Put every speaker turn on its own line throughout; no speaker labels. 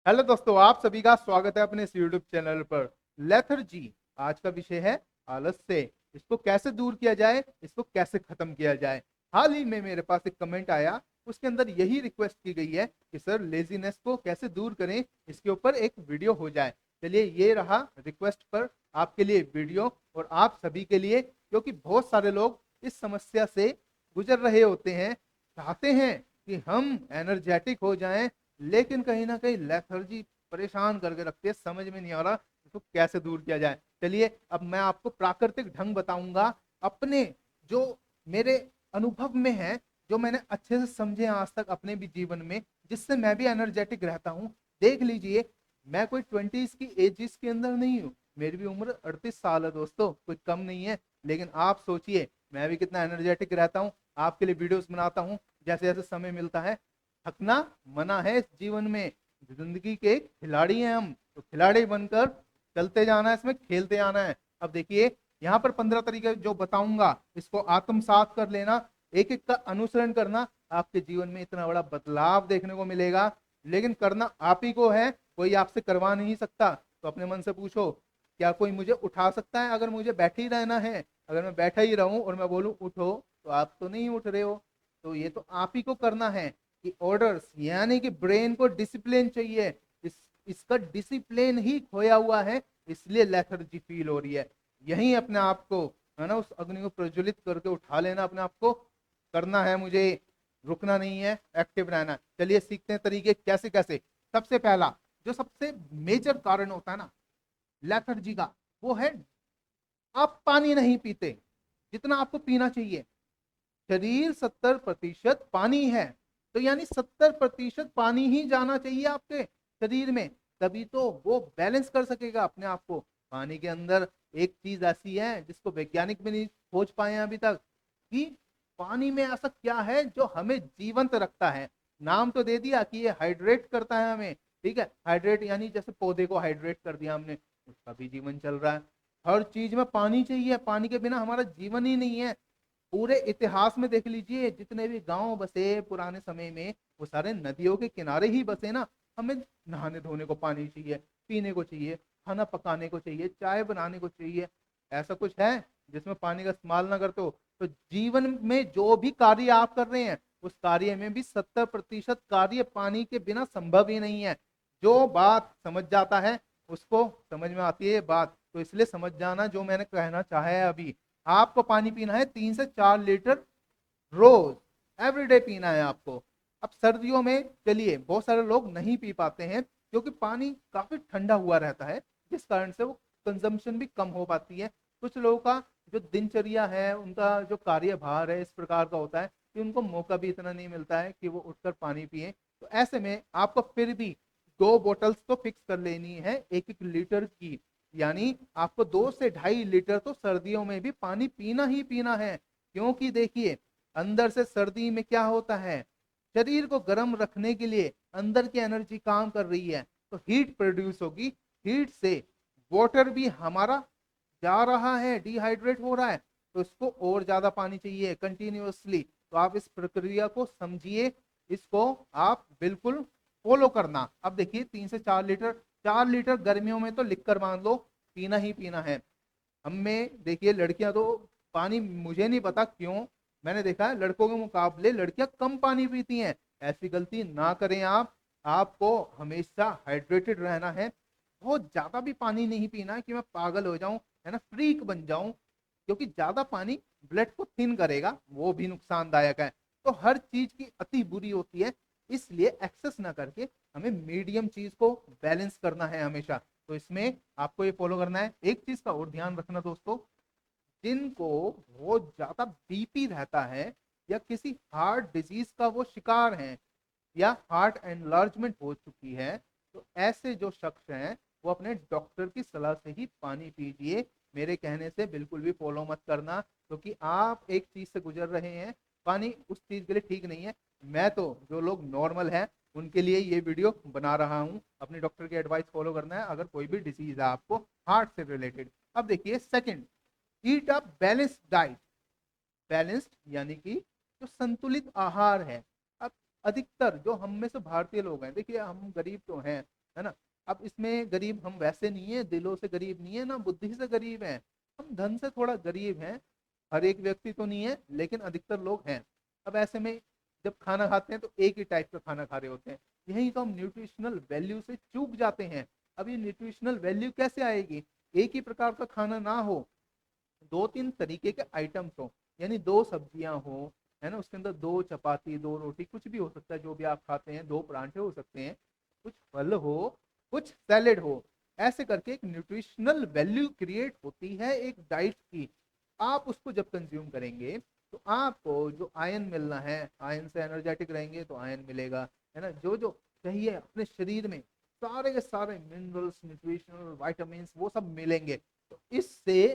Hello दोस्तों, आप सभी का स्वागत है अपने इस यूट्यूब चैनल पर। लेथर्जी आज का विषय है आलस्य। इसको कैसे दूर किया जाए, इसको कैसे खत्म किया जाए। हाल ही में मेरे पास एक कमेंट आया, उसके अंदर यही रिक्वेस्ट की गई है कि सर लेजीनेस को कैसे दूर करें, इसके ऊपर एक वीडियो हो जाए। चलिए, ये रहा रिक्वेस्ट पर आपके लिए वीडियो, और आप सभी के लिए, क्योंकि बहुत सारे लोग इस समस्या से गुजर रहे होते हैं, चाहते हैं कि हम एनर्जेटिक हो जाएं, लेकिन कहीं ना कहीं लेथर्जी परेशान करके रखती है। समझ में नहीं आ रहा इसको कैसे दूर किया जाए। चलिए, अब मैं आपको प्राकृतिक ढंग बताऊंगा, अपने जो मेरे अनुभव में है, जो मैंने अच्छे से समझे आज तक अपने भी जीवन में, जिससे मैं भी एनर्जेटिक रहता हूं। देख लीजिए, मैं कोई 20s की एजिस के अंदर नहीं हूं। मेरी भी उम्र 38 साल है दोस्तों, कोई कम नहीं है। लेकिन आप सोचिए, मैं भी कितना एनर्जेटिक रहता हूं, आपके लिए वीडियोस बनाता हूं जैसे जैसे समय मिलता है। थकना मना है इस जीवन में। जिंदगी के खिलाड़ी हैं हम, तो खिलाड़ी बनकर चलते जाना है, इसमें खेलते आना है। अब देखिए, यहाँ पर 15 तरीके जो बताऊंगा, इसको आत्मसात कर लेना, एक एक का अनुसरण करना। आपके जीवन में इतना बड़ा बदलाव देखने को मिलेगा। लेकिन करना आप ही को है, कोई आपसे करवा नहीं सकता। तो अपने मन से पूछो, क्या कोई मुझे उठा सकता है? अगर मुझे बैठे ही रहना है, अगर मैं बैठा ही रहूं और मैं बोलूं उठो, तो आप तो नहीं उठ रहे हो। तो ये तो आप ही को करना है कि ऑर्डर्स, यानी कि ब्रेन को डिसिप्लिन चाहिए। इसका डिसिप्लिन ही खोया हुआ है, इसलिए लेथर्जी फील हो रही है। यही अपने आप को, है ना, उस अग्नि को प्रज्वलित करके उठा लेना अपने आप को। करना है मुझे, रुकना नहीं है, एक्टिव रहना है। चलिए सीखते हैं तरीके कैसे कैसे। सबसे पहला, जो सबसे मेजर कारण होता है ना लेथर्जी का, वो है आप पानी नहीं पीते जितना आपको पीना चाहिए। शरीर 70% पानी है, तो यानी 70% पानी ही जाना चाहिए आपके शरीर में, तभी तो वो बैलेंस कर सकेगा अपने आप को। पानी के अंदर एक चीज ऐसी है जिसको वैज्ञानिक भी नहीं खोज पाए हैं अभी तक, कि पानी में ऐसा क्या है जो हमें जीवंत रखता है। नाम तो दे दिया कि ये हाइड्रेट करता है हमें, ठीक है। हाइड्रेट यानी जैसे पौधे को हाइड्रेट कर दिया हमने, उसका भी जीवन चल रहा है। हर चीज में पानी चाहिए, पानी के बिना हमारा जीवन ही नहीं है। पूरे इतिहास में देख लीजिए, जितने भी गांव बसे पुराने समय में, वो सारे नदियों के किनारे ही बसे ना। हमें नहाने धोने को पानी चाहिए, पीने को चाहिए, खाना पकाने को चाहिए, चाय बनाने को चाहिए। ऐसा कुछ है जिसमें पानी का इस्तेमाल ना करते हो? तो जीवन में जो भी कार्य आप कर रहे हैं, उस कार्य में भी 70% कार्य पानी के बिना संभव ही नहीं है। जो बात समझ जाता है उसको समझ में आती है ये बात, तो इसलिए समझ जाना जो मैंने कहना चाहा है अभी। आपको पानी पीना है 3 से 4 लीटर रोज, एवरीडे पीना है आपको। अब सर्दियों में चलिए, बहुत सारे लोग नहीं पी पाते हैं क्योंकि पानी काफी ठंडा हुआ रहता है, जिस कारण से वो कंजम्पशन भी कम हो पाती है। कुछ लोगों का जो दिनचर्या है, उनका जो कार्यभार है इस प्रकार का होता है कि उनको मौका भी इतना नहीं मिलता है कि वो उठकर पानी पिए। तो ऐसे में आपको फिर भी 2 बोतल्स तो फिक्स कर लेनी है, 1-1 लीटर की। यानी आपको 2 से 2.5 लीटर तो सर्दियों में भी पानी पीना ही पीना है। क्योंकि देखिए, अंदर से सर्दी में क्या होता है, शरीर को गर्म रखने के लिए अंदर की एनर्जी काम कर रही है, तो हीट प्रोड्यूस होगी। हीट से वाटर भी हमारा जा रहा है, डिहाइड्रेट हो रहा है, तो इसको और ज्यादा पानी चाहिए कंटिन्यूअसली। तो आप इस प्रक्रिया को समझिए, इसको आप बिल्कुल फॉलो करना। अब देखिए, 3 से 4 लीटर, 4 लीटर गर्मियों में तो लिख कर मान लो पीना ही पीना है। हम में देखिए, लड़कियां तो पानी, मुझे नहीं पता क्यों, मैंने देखा है लड़कों के मुकाबले लड़कियां कम पानी पीती हैं। ऐसी गलती ना करें आप। आपको हमेशा हाइड्रेटेड रहना है। बहुत ज्यादा भी पानी नहीं पीना है कि मैं पागल हो जाऊं, है ना, फ्रीक बन जाऊं। क्योंकि ज्यादा पानी ब्लड को थिन करेगा, वो भी नुकसानदायक है। तो हर चीज की अति बुरी होती है, इसलिए एक्सेस ना करके हमें मीडियम चीज को बैलेंस करना है हमेशा। तो इसमें आपको ये फॉलो करना है। एक चीज का और ध्यान रखना दोस्तों, जिनको बहुत ज्यादा बीपी रहता है, या किसी हार्ट डिजीज का वो शिकार है, या हार्ट एनलार्जमेंट हो चुकी है, तो ऐसे जो शख्स हैं वो अपने डॉक्टर की सलाह से ही पानी पीजिए। मेरे कहने से बिल्कुल भी फॉलो मत करना, क्योंकि तो आप एक चीज से गुजर रहे हैं, पानी उस चीज के लिए ठीक नहीं है। मैं तो, जो लोग नॉर्मल है उनके लिए ये वीडियो बना रहा हूं। अपने डॉक्टर की एडवाइस फॉलो करना है अगर कोई भी डिसीज है आपको हार्ट से रिलेटेड। अब देखिए, second, eat a balanced diet. Balanced यानी कि जो संतुलित आहार है। अब अधिकतर जो हम में से भारतीय लोग हैं, देखिए हम गरीब तो हैं, है ना। अब इसमें गरीब हम वैसे नहीं है, दिलों से गरीब नहीं है ना, बुद्धि से गरीब हैं, हम धन से थोड़ा गरीब हैं। हर एक व्यक्ति तो नहीं है, लेकिन अधिकतर लोग हैं। अब ऐसे में जब खाना खाते हैं तो एक ही टाइप का खाना खा रहे होते हैं, यही तो हम न्यूट्रिशनल वैल्यू से चूक जाते हैं। अब ये न्यूट्रिशनल वैल्यू कैसे आएगी? एक ही प्रकार का खाना ना हो, दो तीन तरीके के आइटम्स हो, यानी दो सब्जियां हो, है ना, उसके अंदर दो चपाती, दो रोटी, कुछ भी हो सकता है जो भी आप खाते हैं, दो परांठे हो सकते हैं, कुछ फल हो, कुछ सैलेड हो। ऐसे करके एक न्यूट्रिशनल वैल्यू क्रिएट होती है एक डाइट की। आप उसको जब कंज्यूम करेंगे तो आपको जो आयन मिलना है, आयन से एनर्जेटिक रहेंगे तो आयन मिलेगा, है ना, जो जो चाहिए अपने शरीर में, सारे के सारे मिनरल्स, न्यूट्रिशनल वाइटामिन वो सब मिलेंगे। तो इससे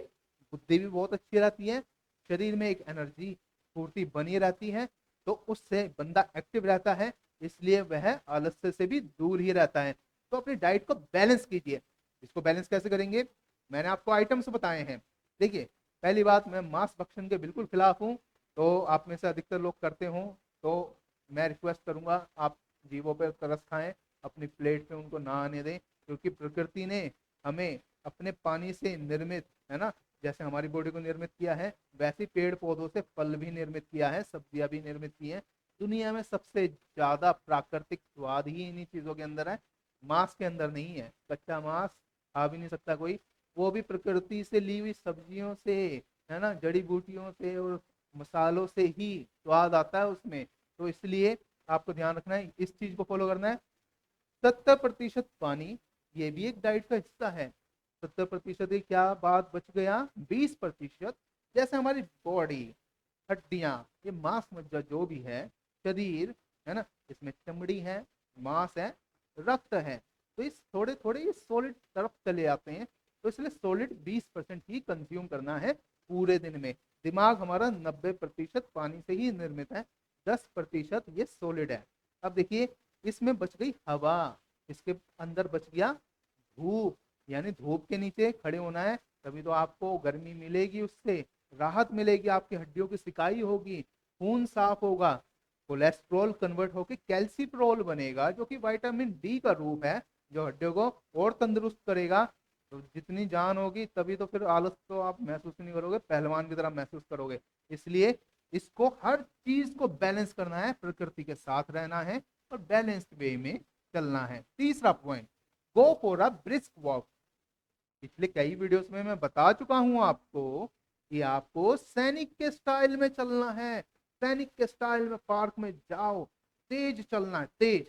बुद्धि भी बहुत अच्छी रहती है, शरीर में एक एनर्जी पूर्ति बनी रहती है, तो उससे बंदा एक्टिव रहता है, इसलिए वह आलस्य से भी दूर ही रहता है। तो अपनी डाइट को बैलेंस कीजिए। इसको बैलेंस कैसे करेंगे? मैंने आपको आइटम्स बताए हैं। देखिए, पहली बात, मैं मांस भक्षण के बिल्कुल खिलाफ हूँ, तो आप में से अधिकतर लोग करते हो, तो मैं रिक्वेस्ट करूंगा आप जीवों पर तरस खाएं, अपनी प्लेट पे उनको ना आने दें, क्योंकि प्रकृति ने हमें अपने पानी से निर्मित, है ना, जैसे हमारी बॉडी को निर्मित किया है, वैसे पेड़ पौधों से फल भी निर्मित किया है, सब्जियां भी निर्मित की हैं। दुनिया में सबसे ज्यादा प्राकृतिक स्वाद ही इन्हीं चीजों के अंदर है, मांस के अंदर नहीं है। कच्चा मांस खा भी नहीं सकता कोई, वो भी प्रकृति से ली हुई सब्जियों से, है ना, जड़ी बूटियों से और मसालों से ही स्वाद आता है उसमें। तो इसलिए आपको ध्यान रखना है, इस चीज को फॉलो करना है। 70% पानी, ये भी एक डाइट का हिस्सा है। 70% की क्या बात बच गया? 20%। जैसे हमारी बॉडी, हड्डियां, ये मांस मज्जा जो भी है, शरीर, है ना, इसमें चमड़ी है, मांस है, रक्त है, तो इस थोड़े थोड़े ये सॉलिड तरफ चले आते हैं। तो इसलिए सॉलिड 20% ही कंज्यूम करना है पूरे दिन में। दिमाग हमारा 90% पानी से ही निर्मित है, 10% ये सॉलिड है। अब देखिए, इसमें बच गई हवा, इसके अंदर बच गया धूप, यानी धूप के नीचे खड़े होना है, तभी तो आपको गर्मी मिलेगी, उससे राहत मिलेगी, आपकी हड्डियों की सिकाई होगी, खून साफ होगा, कोलेस्ट्रॉल कन्वर्ट होकर कैल्सीप्रोल बनेगा, जो कि विटामिन डी का रूप है, जो हड्डियों को और तंदुरुस्त करेगा। तो जितनी जान होगी तभी तो फिर आलस तो आप महसूस नहीं करोगे, पहलवान की तरह महसूस करोगे। इसलिए इसको, हर चीज को बैलेंस करना है, प्रकृति के साथ रहना है और बैलेंस्ड वे में चलना है। तीसरा point, go for a brisk walk. पिछले कई वीडियोस में मैं बता चुका हूं आपको कि आपको सैनिक के स्टाइल में चलना है। सैनिक के स्टाइल में पार्क में जाओ, तेज चलना है, तेज,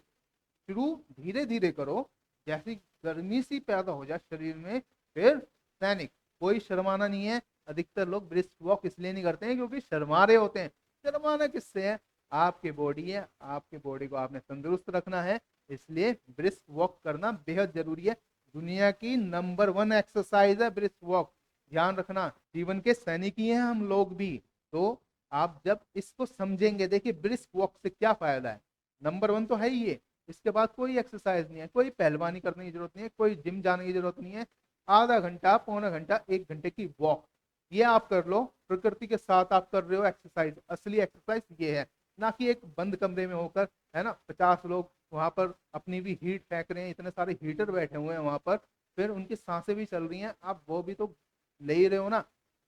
शुरू धीरे धीरे करो, जैसी गर्मी सी पैदा हो जाए शरीर में, फिर सैनिक। कोई शर्माना नहीं है। अधिकतर लोग ब्रिस्क वॉक इसलिए नहीं करते हैं क्योंकि शर्मा रहे होते हैं। शर्माना किससे है? आपकी बॉडी है, आपके बॉडी को आपने तंदुरुस्त रखना है, इसलिए ब्रिस्क वॉक करना बेहद जरूरी है। दुनिया की नंबर 1 एक्सरसाइज है ब्रिस्क वॉक, ध्यान रखना। जीवन के सैनिक ही हैं हम लोग भी। तो आप जब इसको समझेंगे, देखिए ब्रिस्क वॉक से क्या फायदा है, नंबर 1 तो है ही ये। इसके बाद कोई एक्सरसाइज नहीं है, कोई पहलवानी करने की जरूरत नहीं है, कोई जिम जाने की जरूरत नहीं है। आधा घंटा, पौना घंटा, 1 घंटे की वॉक, ये आप कर लो, प्रकृति के साथ आप कर रहे हो एक्सरसाइज। असली एक्सरसाइज ये है, ना कि एक बंद कमरे में होकर, है ना, 50 लोग वहां पर अपनी भी हीट फेंक रहे हैं, इतने सारे हीटर बैठे हुए हैं वहां पर, फिर उनकी सांसें भी चल रही हैं, आप वो भी तो ले ही रहे हो ना।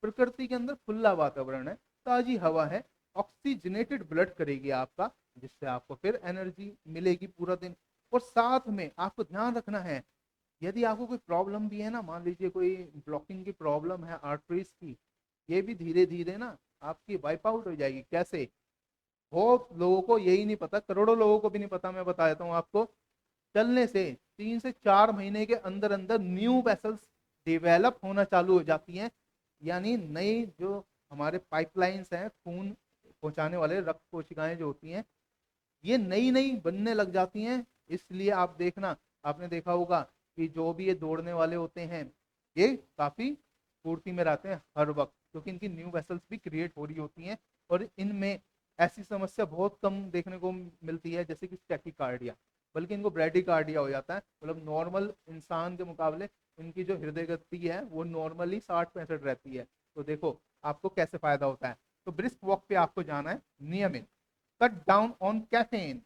प्रकृति के अंदर खुला वातावरण है, ताजी हवा है, ऑक्सीजनेटेड ब्लड करेगी आपका, जिससे आपको फिर एनर्जी मिलेगी पूरा दिन। और साथ में आपको ध्यान रखना है, यदि आपको कोई प्रॉब्लम भी है ना, मान लीजिए कोई ब्लॉकिंग की प्रॉब्लम है आर्टरीज की, ये भी धीरे धीरे ना आपकी वाइप आउट हो जाएगी। कैसे? बहुत लोगों को यही नहीं पता, करोड़ों लोगों को भी नहीं पता, मैं बता देता हूँ आपको। चलने से 3 से 4 महीने के अंदर अंदर न्यू वेसल्स डेवलप होना चालू हो जाती हैं, यानी नई जो हमारे पाइपलाइंस हैं, खून पहुंचाने वाले रक्त कोशिकाएं जो होती हैं, ये नई नई बनने लग जाती हैं। इसलिए आप देखना, आपने देखा होगा कि जो भी ये दौड़ने वाले होते हैं, ये काफी फुर्ती में रहते हैं हर वक्त, क्योंकि इनकी न्यू वेसल्स भी क्रिएट हो रही होती हैं। और इनमें ऐसी समस्या बहुत कम देखने को मिलती है, जैसे कि टैकीकार्डिया, बल्कि इनको ब्रेडिकार्डिया हो जाता है। मतलब नॉर्मल इंसान के मुकाबले इनकी जो हृदय गति है वो नॉर्मली 60-65 रहती है। तो देखो आपको कैसे फायदा होता है। तो ब्रिस्क वॉक पे आपको जाना है नियमित। Cut down on caffeine.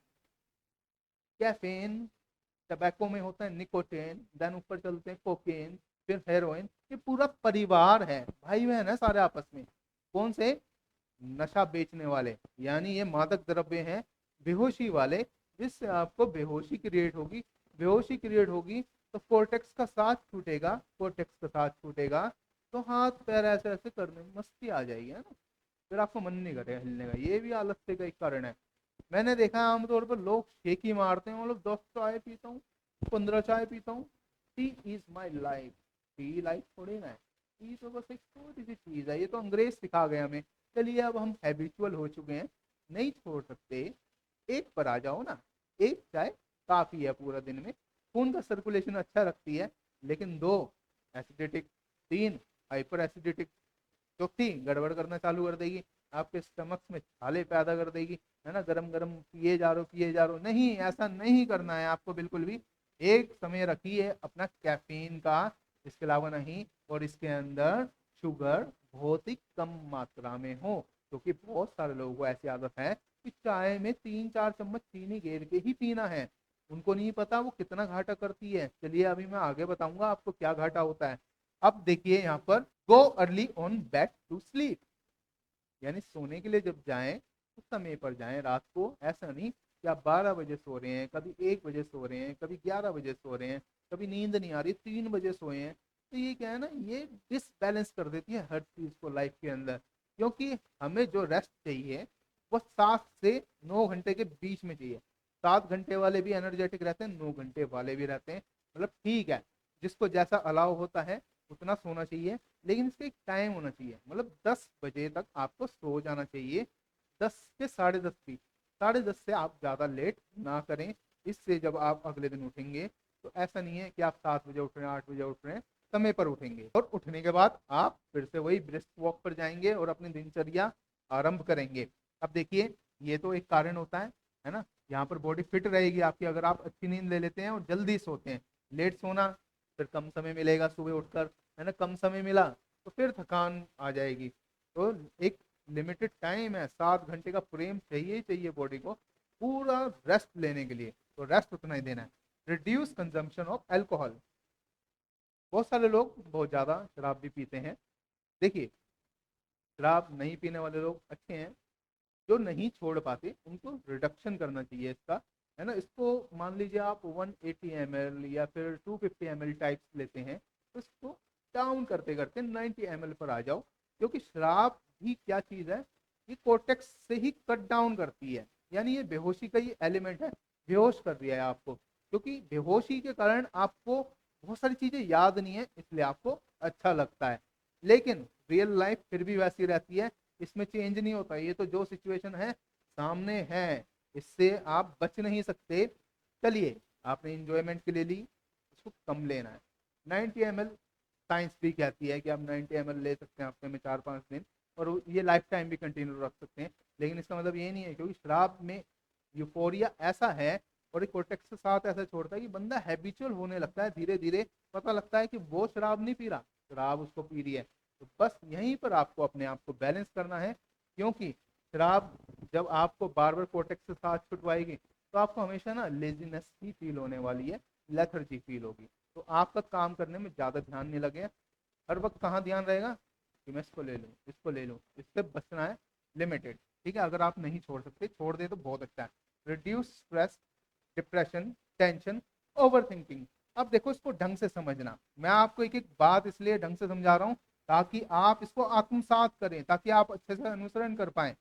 Caffeine tobacco में होता है निकोटीन, देन ऊपर चलते हैं कोकेन, फिर हेरोइन। ये पूरा परिवार है, भाई बहन है सारे आपस में। कौन से? नशा बेचने वाले, यानी ये मादक द्रव्य हैं बेहोशी वाले, जिससे आपको बेहोशी क्रिएट होगी। बेहोशी क्रिएट होगी तो कोर्टेक्स का साथ छूटेगा, कोर्टेक्स का साथ छूटेगा तो हाथ पैर ऐसे ऐसे करने में मस्ती आ जाएगी, है ना। फिर आपको मन नहीं करेगा हिलने का, ये भी आलस्य का एक कारण है। मैंने देखा है आमतौर पर लोग शेक ही मारते हैं, मतलब 10 चाय पीता हूँ, 15 चाय पीता हूँ, T is my life. Tea life थोड़ी ना है, टी तो बस एक छोटी सी चीज है, ये तो अंग्रेज सिखा गए हमें। चलिए अब हम हैबिचुअल हो चुके हैं, नहीं छोड़ सकते, एक पर आ जाओ ना। एक चाय काफी है पूरा दिन में, खून का सर्कुलेशन अच्छा रखती है। लेकिन दो एसिडिटिक, तीन हाइपर एसिडिटिक, चौथी गड़बड़ करना चालू कर देगी, आपके स्टमक में छाले पैदा कर देगी, है ना। गरम गरम पिए जा रहे हो, पिए जा रहे हो, नहीं, ऐसा नहीं करना है आपको बिल्कुल भी। एक समय रखिए अपना कैफीन का, इसके अलावा नहीं। और इसके अंदर शुगर बहुत ही कम मात्रा में हो, क्योंकि बहुत सारे लोगों को ऐसी आदत है कि चाय में 3-4 चम्मच चीनी गेर के ही पीना है। उनको नहीं पता वो कितना घाटा करती है। चलिए अभी मैं आगे बताऊंगा आपको क्या घाटा होता है। अब देखिए यहाँ पर, go early on back to sleep, यानी सोने के लिए जब जाएं तो समय पर जाएं रात को। ऐसा नहीं कि आप 12 बजे सो रहे हैं, कभी 1 बजे सो रहे हैं, कभी 11 बजे सो रहे हैं, कभी नींद नहीं आ रही 3 बजे सोए हैं। तो ये क्या है ना, ये डिसबैलेंस कर देती है हर चीज को लाइफ के अंदर। क्योंकि हमें जो रेस्ट चाहिए वो 7 से 9 घंटे के बीच में चाहिए। 7 घंटे वाले भी एनर्जेटिक रहते हैं, 9 घंटे वाले भी रहते हैं, मतलब ठीक है, जिसको जैसा अलाउ होता है उतना सोना चाहिए। लेकिन इसका एक टाइम होना चाहिए, मतलब 10 बजे तक आपको सो जाना चाहिए। 10 से 10:30 भी, 10:30 से आप ज़्यादा लेट ना करें। इससे जब आप अगले दिन उठेंगे तो ऐसा नहीं है कि आप 7 बजे उठ रहे हैं, 8 बजे उठ रहे हैं, समय पर उठेंगे। और उठने के बाद आप फिर से वही ब्रिस्क वॉक पर जाएंगे और अपनी दिनचर्या आरंभ करेंगे। अब देखिए, ये तो एक कारण होता है ना। यहाँ पर बॉडी फिट रहेगी आपकी अगर आप अच्छी नींद ले लेते हैं और जल्दी सोते हैं। लेट सोना, फिर कम समय मिलेगा सुबह उठकर, है ना। कम समय मिला तो फिर थकान आ जाएगी। तो एक लिमिटेड टाइम है, 7 घंटे का फ्रेम चाहिए ही चाहिए बॉडी को पूरा रेस्ट लेने के लिए। तो रेस्ट उतना ही देना है। रिड्यूस कंजम्पशन ऑफ एल्कोहल, बहुत सारे लोग बहुत ज्यादा शराब भी पीते हैं। देखिए, शराब नहीं पीने वाले लोग अच्छे हैं, जो नहीं छोड़ पाते उनको रिडक्शन करना चाहिए इसका, है ना। इसको मान लीजिए आप 180 ml या फिर 250 ml टाइप्स लेते हैं, तो इसको डाउन करते करते 90 ml पर आ जाओ। क्योंकि शराब भी क्या चीज है, ये कोर्टेक्स से ही कट डाउन करती है, यानी ये बेहोशी का ही एलिमेंट है, बेहोश कर दिया है आपको। क्योंकि बेहोशी के कारण आपको बहुत सारी चीजें याद नहीं है, इसलिए आपको अच्छा लगता है। लेकिन रियल लाइफ फिर भी वैसी रहती है, इसमें चेंज नहीं होता। ये तो जो सिचुएशन है सामने है, इससे आप बच नहीं सकते। चलिए, आपने इंजॉयमेंट के लिए ली, इसको कम लेना है। 90 ml, साइंस भी कहती है कि आप 90 ml ले सकते हैं हफ्ते में 4-5 दिन, और ये लाइफ टाइम भी कंटिन्यू रख सकते हैं। लेकिन इसका मतलब ये नहीं है, क्योंकि शराब में यूफोरिया ऐसा है और एक कोर्टेक्स के साथ ऐसा छोड़ता है कि बंदा हैबिचुअल होने लगता है। धीरे धीरे पता लगता है कि वो शराब नहीं पी रहा, शराब उसको पी रही है। तो बस यहीं पर आपको अपने आप को बैलेंस करना है। क्योंकि शराब जब आपको बार बार कोर्टेक्स के साथ छुटवाएगी तो आपको हमेशा ना लेजीनेस ही फील होने वाली है, लेथर्जी फील होगी। तो आपका काम करने में ज्यादा ध्यान नहीं लगेगा। हर वक्त कहाँ ध्यान रहेगा कि मैं इसको ले लूँ, इसको ले लूँ। इससे बचना है लिमिटेड, ठीक है। अगर आप नहीं छोड़ सकते, छोड़ दे तो बहुत अच्छा है। Reduce stress, depression, tension, over thinking. अब देखो, इसको ढंग से समझना, मैं आपको एक एक बात इसलिए ढंग से समझा रहा हूँ ताकि आप इसको आत्मसात करें, ताकि आप अच्छे से अनुसरण कर पाए।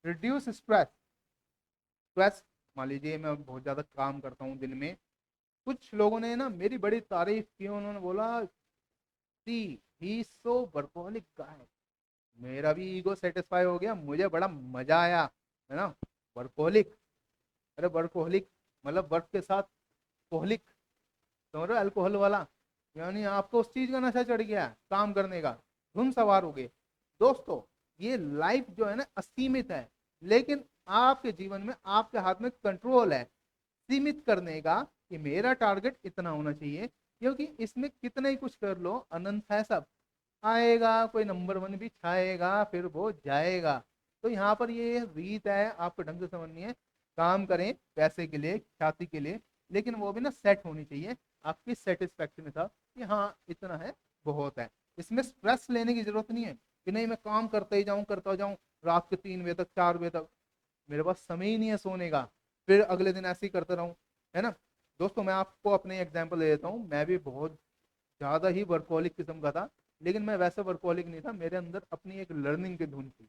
रिड्यूस स्ट्रेस, स्ट्रेस, मान लीजिए मैं बहुत ज्यादा काम करता हूँ दिन में। कुछ लोगों ने ना मेरी बड़ी तारीफ की, उन्होंने बोला सी ही सो वर्कोहलिक गाय। मेरा भी ईगो सेटिस्फाई हो गया, मुझे बड़ा मजा आया, है ना। वर्कोहलिक, अरे वर्कोहलिक मतलब वर्क के साथ कोहलिक, समझ रहे हो, अल्कोहल वाला। यानी आपको उस चीज का नशा चढ़ गया है, काम करने का, धुन सवार हो गए। दोस्तों, ये लाइफ जो है ना असीमित है, लेकिन आपके जीवन में आपके हाथ में कंट्रोल है सीमित करने का, कि मेरा टारगेट इतना होना चाहिए। क्योंकि इसमें कितना ही कुछ कर लो, अनंत है सब, आएगा कोई नंबर 1 भी छाएगा, फिर वो जाएगा। तो यहाँ पर ये रीत है, आपको ढंग से समझनी है। काम करें पैसे के लिए, ख्याति के लिए, लेकिन वो भी ना सेट होनी चाहिए, आपकी सेटिस्फेक्शन था कि हाँ इतना है बहुत है। इसमें स्ट्रेस लेने की जरूरत नहीं है कि नहीं मैं काम करता ही जाऊं करता जाऊं रात के 3 बजे तक 4 बजे तक, मेरे पास समय ही नहीं है सोने का, फिर अगले दिन ऐसे ही करता रहूं, है ना। दोस्तों मैं आपको अपने एग्जाम्पल दे देता हूँ, मैं भी बहुत ज्यादा ही वर्कोहलिक किस्म का था, लेकिन मैं वैसा वर्कोहलिक नहीं था, मेरे अंदर अपनी एक लर्निंग की धुन थी।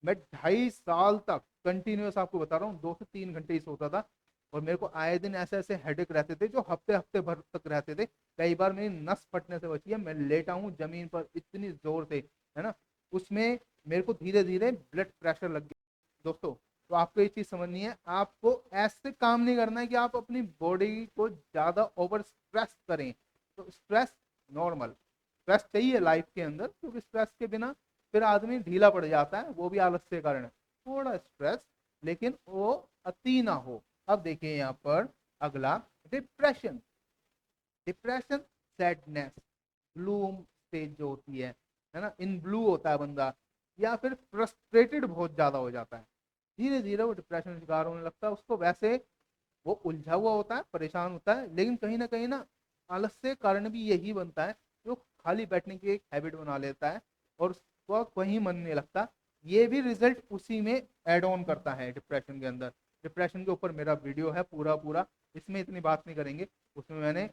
मैं 2.5 साल तक कंटिन्यूस आपको बता रहा हूँ 2 से 3 घंटे ही सोता था, और मेरे को आए दिन ऐसे ऐसे हेडेक रहते थे जो हफ्ते हफ्ते भर तक रहते थे। कई बार मेरी नस फटने से बची है, मैं लेटा हूँ जमीन पर इतनी जोर से, है ना। उसमें मेरे को धीरे धीरे ब्लड प्रेशर लग गया। दोस्तों तो आपको ये चीज समझनी है, आपको ऐसे काम नहीं करना है कि आप अपनी बॉडी को ज्यादा ओवर स्ट्रेस करें। तो स्ट्रेस नॉर्मल, स्ट्रेस चाहिए लाइफ के अंदर, क्योंकि स्ट्रेस के बिना फिर आदमी ढीला पड़ जाता है, वो भी आलस्य के कारण है। थोड़ा स्ट्रेस, लेकिन वो अति ना हो। अब देखिए यहाँ पर अगला, depression. Depression sadness, Bloom stage जो होती है ना, इन ब्लू होता है बंदा, या फिर फ्रस्ट्रेटेड बहुत ज्यादा हो जाता है, धीरे धीरे वो डिप्रेशन का शिकार होने लगता है। उसको वैसे वो उलझा हुआ होता है, परेशान होता है, लेकिन कहीं ना आलस्य के कारण भी यही बनता है, जो खाली बैठने की एक हैबिट बना लेता है और उसको कहीं मन नहीं लगता। ये भी रिजल्ट उसी में एड ऑन करता है डिप्रेशन के अंदर। डिप्रेशन के ऊपर मेरा वीडियो है पूरा पूरा, इसमें इतनी बात नहीं करेंगे। उसमें मैंने,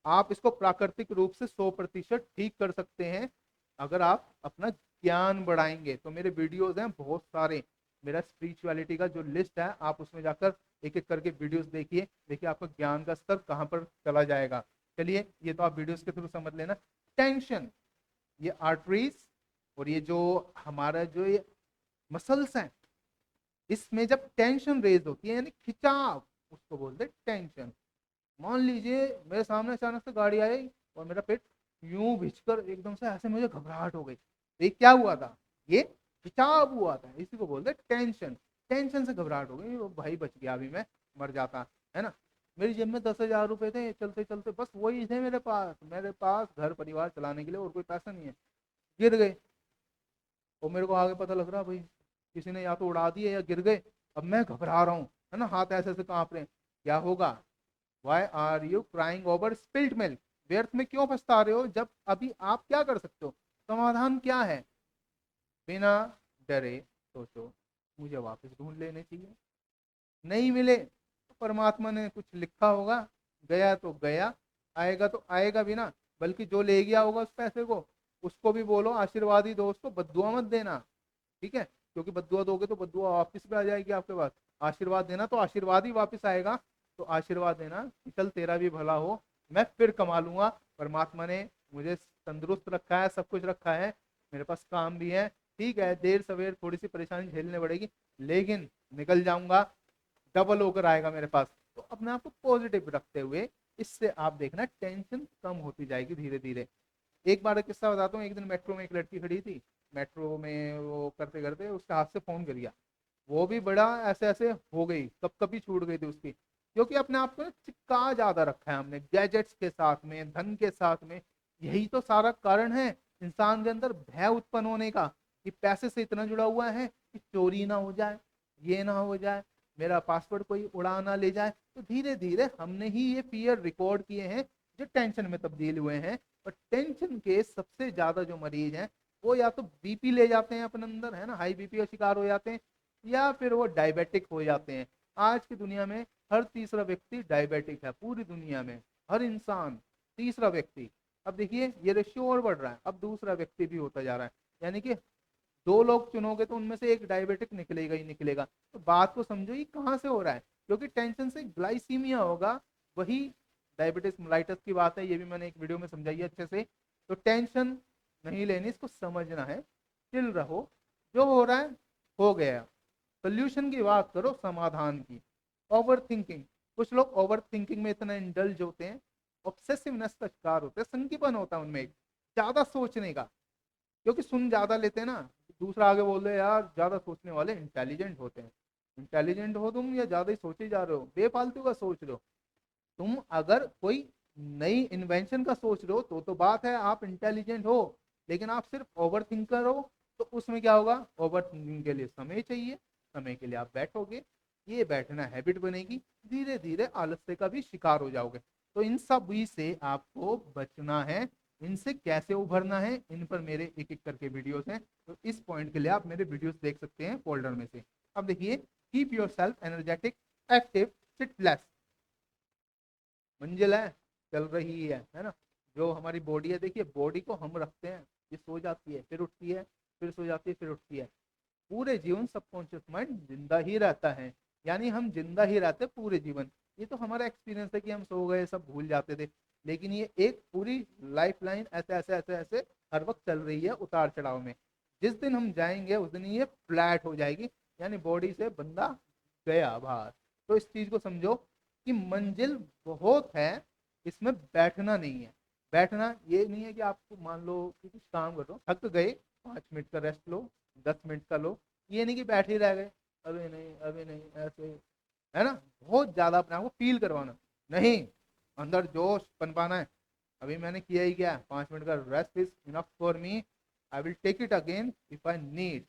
आप इसको प्राकृतिक रूप से 100% ठीक कर सकते हैं अगर आप अपना ज्ञान बढ़ाएंगे। तो मेरे वीडियोस हैं बहुत सारे, मेरा स्पिरिचुअलिटी का जो लिस्ट है, आप उसमें जाकर एक एक करके वीडियोस देखिए, देखिए आपका ज्ञान का स्तर कहाँ पर चला जाएगा। चलिए ये तो आप वीडियोस के थ्रू समझ लेना। टेंशन, ये आर्टरीज और ये जो हमारा जो ये मसल्स हैं, इसमें जब टेंशन रेज होती है यानी खिंचाव, उसको बोलते हैं टेंशन। मान लीजिए मेरे सामने अचानक से गाड़ी आई और मेरा पेट यूं भिजकर एकदम से ऐसे मुझे घबराहट हो गई, तो ये क्या हुआ था, ये खिंचाव हुआ था, इसी को बोलते हैं टेंशन। टेंशन से घबराहट हो गई, वो भाई बच गया, अभी मैं मर जाता, है ना। मेरी जेब में 10,000 रुपए थे, चलते चलते बस वही थे मेरे पास घर परिवार चलाने के लिए और कोई पैसा नहीं है, गिर गए। और मेरे को आगे पता लग रहा भाई किसी ने या तो उड़ा दिए या गिर गए। अब मैं घबरा रहा हूँ, है ना, हाथ ऐसे ऐसे कांप रहे हैं, क्या होगा। Why are you crying over spilled milk, व्यर्थ में क्यों पछता रहे हो, जब अभी आप क्या कर सकते हो। समाधान क्या है, बिना डरे सोचो, मुझे वापस ढूंढ लेने चाहिए, नहीं मिले तो परमात्मा ने कुछ लिखा होगा, गया तो गया, आएगा तो आएगा भी ना। बल्कि जो ले गया होगा उस पैसे को, उसको भी बोलो आशीर्वादी दो उसको, बद्दुआ मत देना, ठीक है, क्योंकि बद्दुआ दोगे तो बद्दुआ वापस भी आ जाएगी आपके पास। आशीर्वाद देना तो आशीर्वाद ही वापस आएगा। तो आशीर्वाद देना कि चल तेरा भी भला हो, मैं फिर कमा लूंगा, परमात्मा ने मुझे तंदुरुस्त रखा है, सब कुछ रखा है, मेरे पास काम भी है, ठीक है देर सवेर थोड़ी सी परेशानी झेलनी पड़ेगी, लेकिन निकल जाऊंगा, डबल होकर आएगा मेरे पास। तो अपने आप को पॉजिटिव रखते हुए, इससे आप देखना टेंशन कम होती जाएगी धीरे धीरे। एक बार एक किस्सा बताता हूँ, एक दिन मेट्रो में एक लड़की खड़ी थी, मेट्रो में वो करते करते उसके हाथ से फोन गिर गया, वो भी बड़ा ऐसे ऐसे हो गई, कब कभी छूट गई थी उसकी, क्योंकि अपने आप को ना चिपका ज्यादा रखा है हमने गैजेट्स के साथ में, धन के साथ में। यही तो सारा कारण है इंसान के अंदर भय उत्पन्न होने का, कि पैसे से इतना जुड़ा हुआ है कि चोरी ना हो जाए, ये ना हो जाए, मेरा पासवर्ड कोई उड़ा ना ले जाए। तो धीरे धीरे हमने ही ये फियर रिकॉर्ड किए हैं, जो टेंशन में तब्दील हुए हैं। और टेंशन के सबसे ज्यादा जो मरीज हैं, वो या तो बीपी ले जाते हैं अपने अंदर, है ना, हाई बीपी का शिकार हो जाते हैं, या फिर वो डायबिटिक हो जाते हैं। आज की दुनिया में हर तीसरा व्यक्ति डायबिटिक है, पूरी दुनिया में हर इंसान, तीसरा व्यक्ति। अब देखिए ये रेशियो और बढ़ रहा है, अब दूसरा व्यक्ति भी होता जा रहा है, यानी कि 2 लोग चुनोगे तो उनमें से एक डायबिटिक निकलेगा ही निकलेगा। तो बात को समझो ये कहाँ से हो रहा है, क्योंकि टेंशन से ग्लाइसीमिया होगा, वही डायबिटीज मेलाइटस की बात है, ये भी मैंने एक वीडियो में समझाई है अच्छे से। तो टेंशन नहीं लेनी, इसको समझना है, चिल रहो, जो हो रहा है हो गया। सोल्यूशन की बात करो, समाधान की। ओवर थिंकिंग, कुछ लोग ओवर थिंकिंग में इतना इंडल्ज होते हैं, ऑब्सेसिवनेस का शिकार होते हैं, संकीपन होता है उनमें एक ज्यादा सोचने का, क्योंकि सुन ज्यादा लेते हैं ना। दूसरा आगे बोल रहे यार ज्यादा सोचने वाले इंटेलिजेंट होते हैं, इंटेलिजेंट हो तुम या ज्यादा ही सोचे जा रहे हो, बेफालतू का सोच रहे हो। तुम अगर कोई नई इन्वेंशन का सोच रहे हो तो बात है आप इंटेलिजेंट हो, लेकिन आप सिर्फ ओवर थिंकर हो, तो उसमें क्या होगा, ओवर थिंकिंग के लिए समय चाहिए, समय के लिए आप बैठोगे, ये बैठना हैबिट बनेगी, धीरे धीरे आलस्य का भी शिकार हो जाओगे। तो इन सब भी से आपको बचना है। इनसे कैसे उभरना है, इन पर मेरे एक एक करके वीडियोस हैं, तो इस पॉइंट के लिए आप मेरे वीडियोस देख सकते हैं फोल्डर में से। अब देखिए, keep yourself energetic, active, सिटलेस। मंजिल है, चल रही है ना। जो हमारी बॉडी है, देखिए बॉडी को हम रखते हैं, ये सो जाती है फिर उठती है, फिर सो जाती है फिर उठती है। पूरे जीवन सबकॉन्शियस माइंड जिंदा ही रहता है, यानी हम जिंदा ही रहते हैं पूरे जीवन। ये तो हमारा एक्सपीरियंस है कि हम सो गए सब भूल जाते थे, लेकिन ये एक पूरी लाइफ लाइन ऐसे ऐसे ऐसे ऐसे हर वक्त चल रही है उतार चढ़ाव में। जिस दिन हम जाएंगे उस दिन ये फ्लैट हो जाएगी, यानी बॉडी से बंदा गया बाहर। तो इस चीज को समझो कि मंजिल बहुत है, इसमें बैठना नहीं है। बैठना ये नहीं है कि आपको मान लो कि कुछ काम करो, थक गए, 5 मिनट का रेस्ट लो, 10 मिनट का लो। ये नहीं कि बैठ ही रह गए, अभी नहीं अभी नहीं, ऐसे, है ना। बहुत ज्यादा अपने आप को फील करवाना नहीं, अंदर जोश पनपाना है। अभी मैंने किया ही क्या, 5 मिनट का rest is enough for me, I will take it again if I need.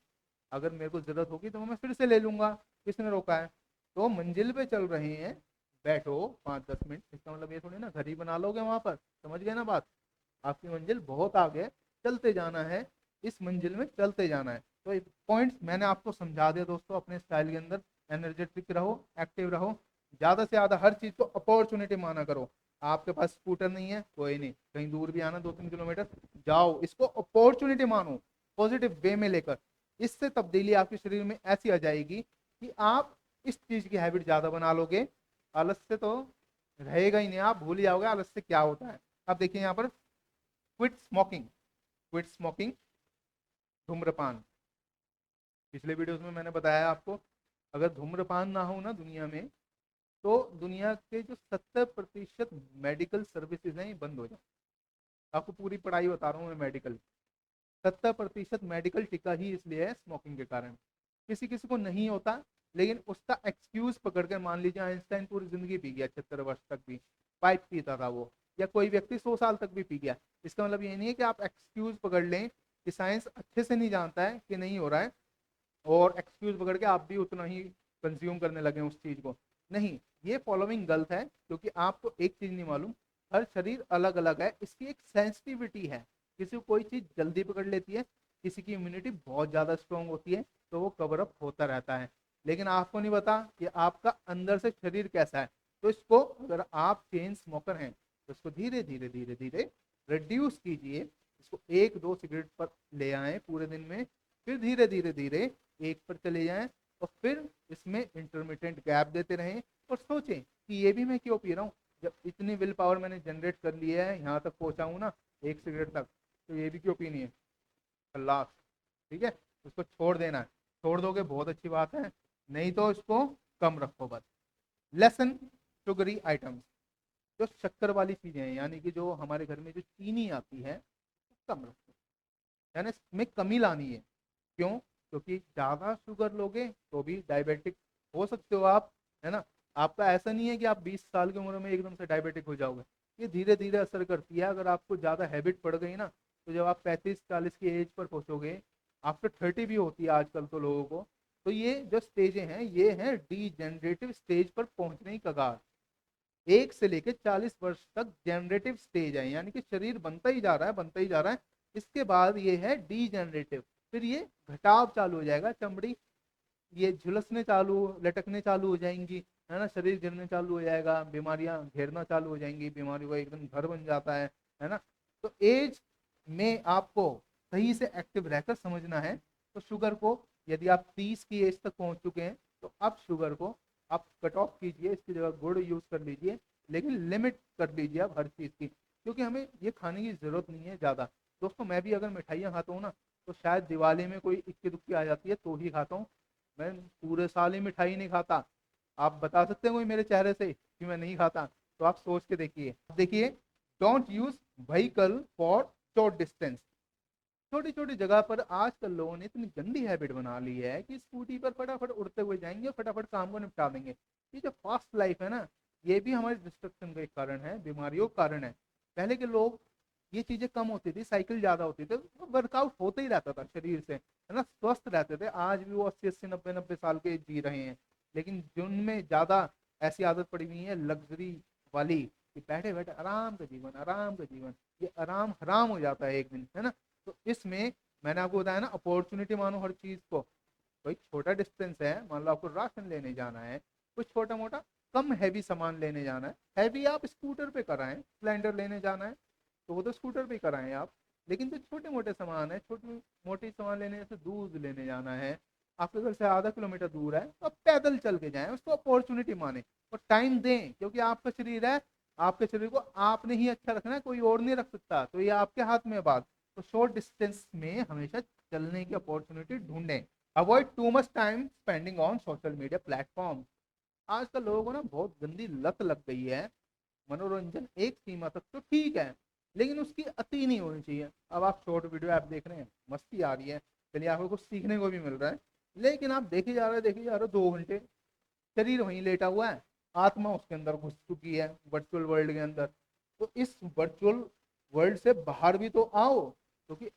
अगर मेरे को जरूरत होगी तो मैं फिर से ले लूंगा, किसने रोका है। तो मंजिल पे चल रहे हैं, बैठो 5-10 मिनट, इसका मतलब ये थोड़ी ना घर ही बना लोगे वहां पर, समझ गए ना बात। आपकी मंजिल बहुत आगे, चलते जाना है, इस मंजिल में चलते जाना है। तो पॉइंट्स मैंने आपको समझा दिया दोस्तों अपने स्टाइल के अंदर। एनर्जेटिक रहो, एक्टिव रहो, ज्यादा से ज्यादा हर चीज को अपॉर्चुनिटी माना करो। आपके पास स्कूटर नहीं है, कोई नहीं, कहीं दूर भी आना 2-3 किलोमीटर, जाओ, इसको अपॉर्चुनिटी मानो, पॉजिटिव वे में लेकर। इससे तब्दीली आपके शरीर में ऐसी आ जाएगी कि आप इस चीज की हैबिट ज्यादा बना लोगे। आलस्य तो रहेगा ही नहीं, आप भूल जाओगे आलस्य क्या होता है। अब देखिए यहाँ पर, क्विट स्मोकिंग, क्विट स्मोकिंग, धूम्रपान। पिछले वीडियोस में मैंने बताया आपको, अगर धूम्रपान ना हो ना दुनिया में, तो दुनिया के जो 70% मेडिकल सर्विसेज हैं ये बंद हो जाए। आपको पूरी पढ़ाई बता रहा हूँ मैं मेडिकल। 70% मेडिकल टिका ही इसलिए है स्मोकिंग के कारण। किसी किसी को नहीं होता, लेकिन उसका एक्सक्यूज पकड़कर, मान लीजिए आइंस्टाइन पूरी जिंदगी पी गया, 76 वर्ष तक भी पाइप पीता था वो, या कोई व्यक्ति 100 साल तक भी पी गया। इसका मतलब ये नहीं है कि आप एक्सक्यूज पकड़ लें कि साइंस अच्छे से नहीं जानता है कि नहीं हो रहा है, और एक्सक्यूज पकड़ के आप भी उतना ही कंज्यूम करने लगे उस चीज को। नहीं, ये फॉलोइंग गलत है, क्योंकि आपको एक चीज नहीं मालूम, हर शरीर अलग अलग है, इसकी एक सेंसिटिविटी है। किसी को कोई चीज जल्दी पकड़ लेती है, किसी की इम्यूनिटी बहुत ज्यादा स्ट्रांग होती है, तो वो कवर अप होता रहता है। लेकिन आपको नहीं पता कि आपका अंदर से शरीर कैसा है। तो इसको, अगर आप चेन स्मोकर हैं, तो इसको धीरे धीरे धीरे धीरे रिड्यूस कीजिए। इसको 1-2 सिगरेट पर ले आए पूरे दिन में, फिर धीरे धीरे धीरे एक पर चले जाएं, और फिर इसमें इंटरमिटेंट गैप देते रहें। और सोचें कि ये भी मैं क्यों पी रहा हूँ, जब इतनी विल पावर मैंने जनरेट कर लिया है, यहाँ तक पहुंचा हूँ ना, 1 सिगरेट तक, तो ये भी क्यों पीनी है। अल्लाह, ठीक है, उसको छोड़ देना है। छोड़ दोगे बहुत अच्छी बात है, नहीं तो इसको कम रखो बस। लेसन, शुगरी आइटम्स, जो शक्कर वाली चीजें हैं, यानी कि जो हमारे घर में जो चीनी आती है, कम रखो, यानी इसमें कमी लानी है। क्यों? क्योंकि ज्यादा शुगर लोगे तो भी डायबिटिक हो सकते हो आप, है ना। आपका ऐसा नहीं है कि आप 20 साल की उम्र में एकदम से डायबिटिक हो जाओगे, ये धीरे धीरे असर करती है। अगर आपको ज्यादा हैबिट पड़ गई ना, तो जब आप 35-40 की एज पर पहुंचोगे, आफ्टर 30 भी होती है आजकल तो लोगों को, तो ये जो स्टेजें हैं ये हैं डीजेनरेटिव स्टेज पर पहुंचने की कगार। 1 से लेकर 40 वर्ष तक जनरेटिव स्टेज है, यानी कि शरीर बनता ही जा रहा है, बनता ही जा रहा है। इसके बाद ये है डीजेनरेटिव, फिर ये घटाव चालू हो जाएगा, चमड़ी ये झुलसने चालू, लटकने चालू हो जाएंगी, है ना, शरीर गिरने चालू हो जाएगा, बीमारियां घेरना चालू हो जाएंगी, बीमारियों का एकदम घर बन जाता है ना। तो एज में आपको सही से एक्टिव रहकर समझना है। तो शुगर को, यदि आप 30 की एज तक पहुंच चुके हैं, तो अब शुगर को आप कट ऑफ कीजिए, इसकी जगह गुड़ यूज कर लीजिए, लेकिन लिमिट कर लीजिए आप हर चीज की, क्योंकि हमें ये खाने की जरूरत नहीं है ज्यादा। दोस्तों, मैं भी अगर मिठाइयाँ खाता हूँ ना, तो शायद दिवाली में कोई इक्की दुक्की आ जाती है तो ही खाता हूँ, मैं पूरे साल ही मिठाई नहीं खाता। आप बता सकते हैं कोई मेरे चेहरे से कि मैं नहीं खाता? तो आप सोच के देखिए। देखिए, don't use vehicle for short distance. छोटी छोटी जगह पर आजकल लोगों ने इतनी गंदी हैबिट बना ली है कि स्कूटी पर फटाफट उड़ते हुए जाएंगे, फटाफट काम को निपटा देंगे। ये जो फास्ट लाइफ है ना, ये भी हमारे डिस्ट्रक्शन का एक कारण है, बीमारियों का कारण है। पहले के लोग, ये चीजें कम होती थी, साइकिल ज्यादा होती थी, वर्कआउट होता ही रहता था शरीर से, है ना, स्वस्थ रहते थे। आज भी वो 80-80, 90-90 साल के जी रहे हैं। लेकिन जिनमें ज्यादा ऐसी आदत पड़ी हुई है लग्जरी वाली कि बैठे बैठे आराम का जीवन, आराम का जीवन, ये आराम हराम हो जाता है एक दिन, है ना। तो इसमें मैंने आपको बताया ना, अपॉर्चुनिटी मानो हर चीज को। कोई छोटा डिस्टेंस है, मान लो आपको राशन लेने जाना है, कुछ छोटा मोटा कम हैवी सामान लेने जाना है, हैवी आप स्कूटर पे कराएं, सिलेंडर लेने जाना है तो वो तो स्कूटर पे कराएं आप। लेकिन जो छोटे मोटे सामान है, छोटे मोटे सामान लेने, जैसे दूध लेने जाना है, आपके घर से आधा किलोमीटर दूर है, तो आप पैदल चल के जाएं, उसको अपॉर्चुनिटी माने और टाइम दें, क्योंकि आपका शरीर है, आपके शरीर को आपने ही अच्छा रखना है, कोई और नहीं रख सकता, तो ये आपके हाथ में है बात। तो शॉर्ट डिस्टेंस में हमेशा चलने की अपॉर्चुनिटी ढूंढें। Avoid too much time spending on social media platform. आजकल लोगों को ना बहुत गंदी लत लग गई है। मनोरंजन एक सीमा तक तो ठीक है, लेकिन उसकी अति नहीं होनी चाहिए। अब आप शॉर्ट वीडियो आप देख रहे हैं, मस्ती आ रही है, चलिए आपको कुछ सीखने को भी मिल रहा है, लेकिन आप देखे जा रहे हो 2 घंटे, शरीर वहीं लेटा हुआ है, आत्मा उसके अंदर घुस चुकी है वर्चुअल वर्ल्ड के अंदर। तो इस वर्चुअल वर्ल्ड से बाहर भी तो आओ, क्योंकि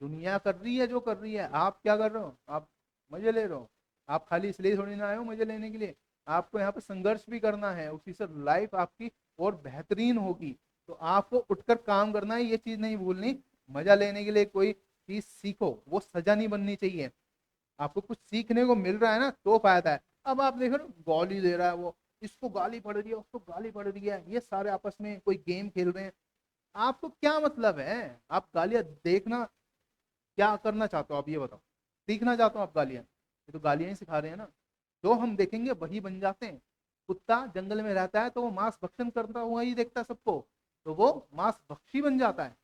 दुनिया कर रही है जो कर रही है, आप क्या कर रहे हो, आप मजे ले रहे हो। आप खाली इसलिए थोड़ी ना आए हो मजे लेने के लिए, आपको यहाँ पे संघर्ष भी करना है, उसी से लाइफ आपकी और बेहतरीन होगी। तो आपको उठकर काम करना है, ये चीज नहीं भूलनी। मजा लेने के लिए कोई चीज सीखो, वो सजा नहीं बननी चाहिए। आपको कुछ सीखने को मिल रहा है ना तो फायदा है। अब आप देखो ना, गाली दे रहा है वो, इसको गाली पड़ रही है, उसको गाली पड़ रही है, ये सारे आपस में कोई गेम खेल रहे हैं, आपको क्या मतलब है। आप गालियां देखना क्या करना चाहते हो, आप ये बताओ। सीखना चाहते हो आप गालियां, ये तो गालियां ही सिखा रहे हैं ना। जो हम देखेंगे वही बन जाते हैं। कुत्ता जंगल में रहता है तो वो मांस भक्षण करता हुआ ही देखता है सबको, तो वो मांस भक्षी बन जाता है।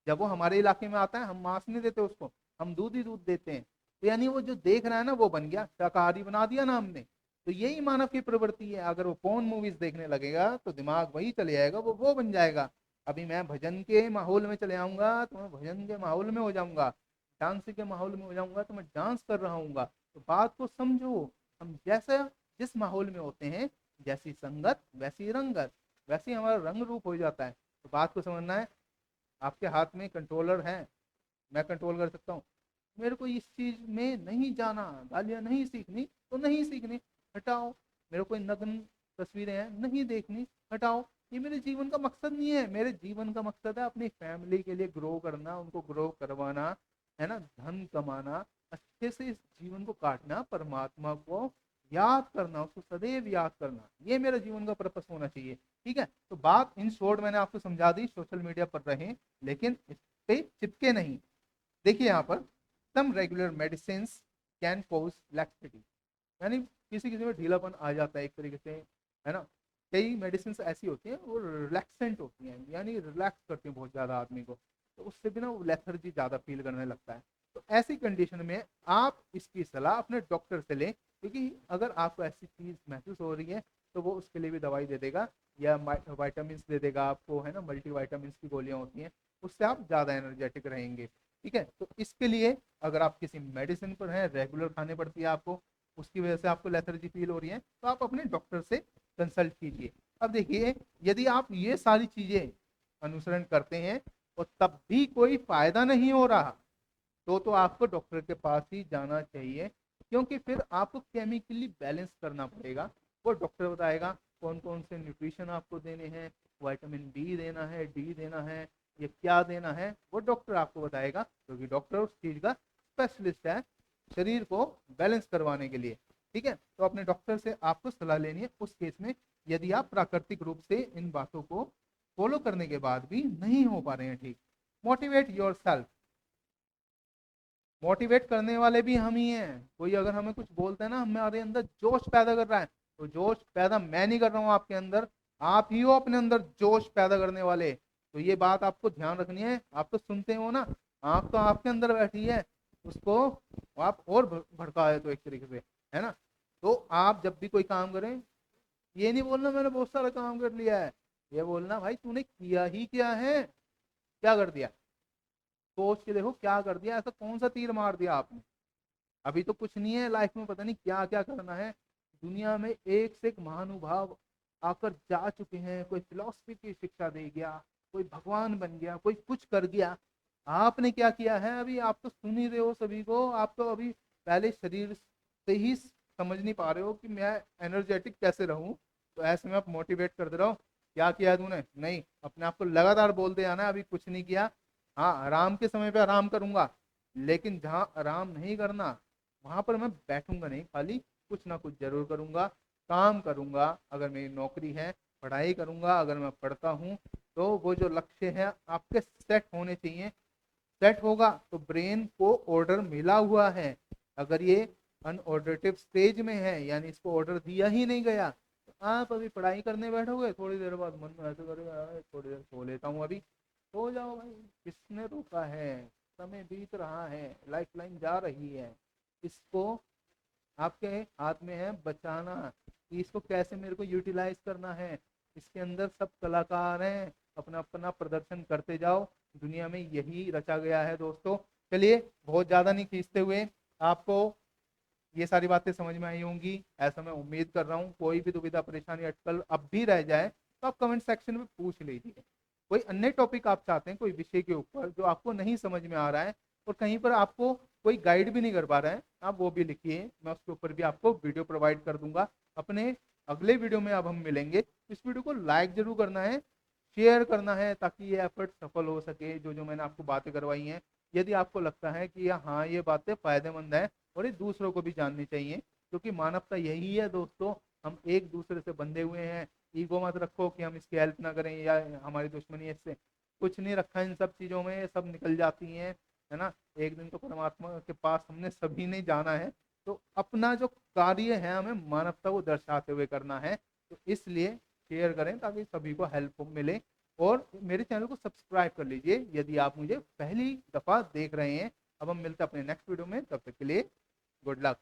जब वो हमारे इलाके में आता है, हम मांस नहीं देते उसको, हम दूध ही दूध देते हैं। तो यानी वो जो देख रहा है ना वो बन गया, शाकाहारी बना दिया ना हमने। तो यही मानव की प्रवृत्ति है। अगर वो फोन मूवीज देखने लगेगा तो दिमाग वही चले जाएगा, वो बन जाएगा। अभी मैं भजन के माहौल में चले आऊंगा तो मैं भजन के माहौल में हो जाऊंगा, डांस के माहौल में हो जाऊंगा तो मैं डांस कर रहा हूँ। तो बात को समझो, हम जैसा जिस माहौल में होते हैं, जैसी संगत वैसी रंगत, वैसे ही हमारा रंग रूप हो जाता है। तो बात को समझना है। आपके हाथ में कंट्रोलर है, मैं कंट्रोल कर सकता हूँ। मेरे को इस चीज में नहीं जाना, गालियां नहीं सीखनी तो नहीं सीखनी, हटाओ। मेरे को नग्न तस्वीरें हैं नहीं देखनी, हटाओ। ये मेरे जीवन का मकसद नहीं है। मेरे जीवन का मकसद है अपनी फैमिली के लिए ग्रो करना, उनको ग्रो करवाना, है ना, धन कमाना, अच्छे से इस जीवन को काटना, परमात्मा को याद करना, उसको सदैव याद करना, ये मेरा जीवन का पर्पस होना चाहिए। ठीक है, तो बात इन शॉर्ट मैंने आपको समझा दी। सोशल मीडिया पर रहें, लेकिन इस पे चिपके नहीं। देखिए यहाँ पर, some regular medicine can cause laxity, यानी किसी किसी में ढीलापन आ जाता है एक तरीके से, है ना। कई मेडिसिन ऐसी होती हैं वो रिलैक्सेंट होती हैं, यानी रिलैक्स करती हैं बहुत ज़्यादा आदमी को, तो उससे भी ना वो लेथर्जी ज़्यादा फील करने लगता है। तो ऐसी कंडीशन में आप इसकी सलाह अपने डॉक्टर से लें, क्योंकि अगर आपको ऐसी चीज़ महसूस हो रही है तो वो उसके लिए भी दवाई दे देगा, या वाइटामिन दे देगा आपको, है ना, मल्टी वाइटामिन की गोलियाँ होती हैं, उससे आप ज़्यादा एनर्जेटिक रहेंगे। ठीक है, तो इसके लिए अगर आप किसी मेडिसिन पर हैं, रेगुलर खाने पड़ती है आपको, उसकी वजह से आपको लेथर्जी फील हो रही है, तो आप अपने डॉक्टर से कंसल्ट कीजिए। अब देखिए, यदि आप ये सारी चीजें अनुसरण करते हैं और तब भी कोई फायदा नहीं हो रहा, तो आपको डॉक्टर के पास ही जाना चाहिए, क्योंकि फिर आपको केमिकली बैलेंस करना पड़ेगा। वो डॉक्टर बताएगा कौन कौन से न्यूट्रिशन आपको देने हैं, विटामिन बी देना है, डी देना है, ये क्या देना है, वो डॉक्टर आपको बताएगा, क्योंकि डॉक्टर उस चीज का स्पेशलिस्ट है, शरीर को बैलेंस करवाने के लिए। ठीक है, तो अपने डॉक्टर से आपको सलाह लेनी है उस केस में, यदि आप प्राकृतिक रूप से इन बातों को फॉलो करने के बाद भी नहीं हो पा रहे हैं ठीक। मोटिवेट योर सेल्फ, मोटिवेट करने वाले भी हम ही हैं। कोई अगर हमें कुछ बोलता है ना, हमारे अंदर जोश पैदा कर रहा है, तो जोश पैदा मैं नहीं कर रहा हूँ आपके अंदर, आप ही हो अपने अंदर जोश पैदा करने वाले। तो ये बात आपको ध्यान रखनी है। आप तो सुनते हो ना, आँख तो आपके अंदर बैठी है, उसको आप और भड़काए तो एक तरीके से, है ना। तो आप जब भी कोई काम करें, ये नहीं बोलना मैंने बहुत सारा काम कर लिया है, ये बोलना भाई तूने किया ही क्या है, क्या कर दिया, सोच के देखो क्या कर दिया, ऐसा कौन सा तीर मार दिया आपने। अभी तो कुछ नहीं है लाइफ में, पता नहीं क्या क्या करना है। दुनिया में एक से एक महानुभाव आकर जा चुके हैं, कोई फिलॉसफी की शिक्षा दे गया, कोई भगवान बन गया, कोई कुछ कर गया। आपने क्या किया है, अभी आप तो सुन ही रहे हो सभी को, आप तो अभी पहले शरीर से ही समझ नहीं पा रहे हो कि मैं एनर्जेटिक कैसे रहूं, तो ऐसे में आप मोटिवेट कर दे रहा हो। क्या किया तूने? नहीं, अपने आप को लगातार बोलते आना अभी कुछ नहीं किया। हाँ, आराम के समय पे आराम करूंगा, लेकिन जहां आराम नहीं करना वहां पर मैं बैठूंगा नहीं, खाली कुछ ना कुछ जरूर करूंगा, काम करूंगा। अगर मेरी नौकरी है, पढ़ाई करूंगा। अगर मैं पढ़ता हूँ तो वो जो लक्ष्य है आपके सेट होने चाहिए। सेट होगा तो ब्रेन को ऑर्डर मिला हुआ है। अगर ये अनऑर्डरेटिव स्टेज में है, यानी इसको ऑर्डर दिया ही नहीं गया, तो आप अभी पढ़ाई करने बैठोगे, थोड़ी देर बाद मन में ऐसे करेगा, "अरे, थोड़ी देर सो लेता हूँ अभी"। सो जाओ भाई, किसने रोका है? समय बीत रहा है, लाइफ लाइन जा रही है। इसको आपके हाथ में है बचाना, कि इसको कैसे मेरे को यूटिलाइज करना है। इसके अंदर सब कलाकार हैं, अपना अपना प्रदर्शन करते जाओ। दुनिया में यही रचा गया है दोस्तों। चलिए, बहुत ज्यादा नहीं खींचते हुए, आपको ये सारी बातें समझ में आई होंगी, ऐसा मैं उम्मीद कर रहा हूँ। कोई भी दुविधा परेशानी अटकल अब भी रह जाए तो आप कमेंट सेक्शन में पूछ लीजिए। कोई अन्य टॉपिक आप चाहते हैं कोई विषय के ऊपर जो आपको नहीं समझ में आ रहा है, और कहीं पर आपको कोई गाइड भी नहीं कर पा रहा है, आप वो भी लिखिए, मैं उसके ऊपर भी आपको वीडियो प्रोवाइड कर दूंगा। अपने अगले वीडियो में अब हम मिलेंगे। इस वीडियो को लाइक जरूर करना है, शेयर करना है, ताकि ये एफर्ट सफल हो सके, जो जो मैंने आपको बातें करवाई हैं। यदि आपको लगता है कि हाँ, ये बातें फायदेमंद है और ये दूसरों को भी जाननी चाहिए, क्योंकि मानवता यही है दोस्तों। हम एक दूसरे से बंधे हुए हैं। ईगो मत रखो कि हम इसकी हेल्प ना करें या हमारी दुश्मनी है इससे, कुछ नहीं रखा इन सब चीजों में, ये सब निकल जाती हैं, है ना। एक दिन तो परमात्मा के पास हमने सभी ने जाना है। तो अपना जो कार्य है हमें मानवता को दर्शाते हुए करना है। तो इसलिए शेयर करें ताकि सभी को हेल्प मिले, और मेरे चैनल को सब्सक्राइब कर लीजिए यदि आप मुझे पहली दफा देख रहे हैं। अब हम मिलते हैं अपने नेक्स्ट वीडियो में, तब तक के लिए गुड लक।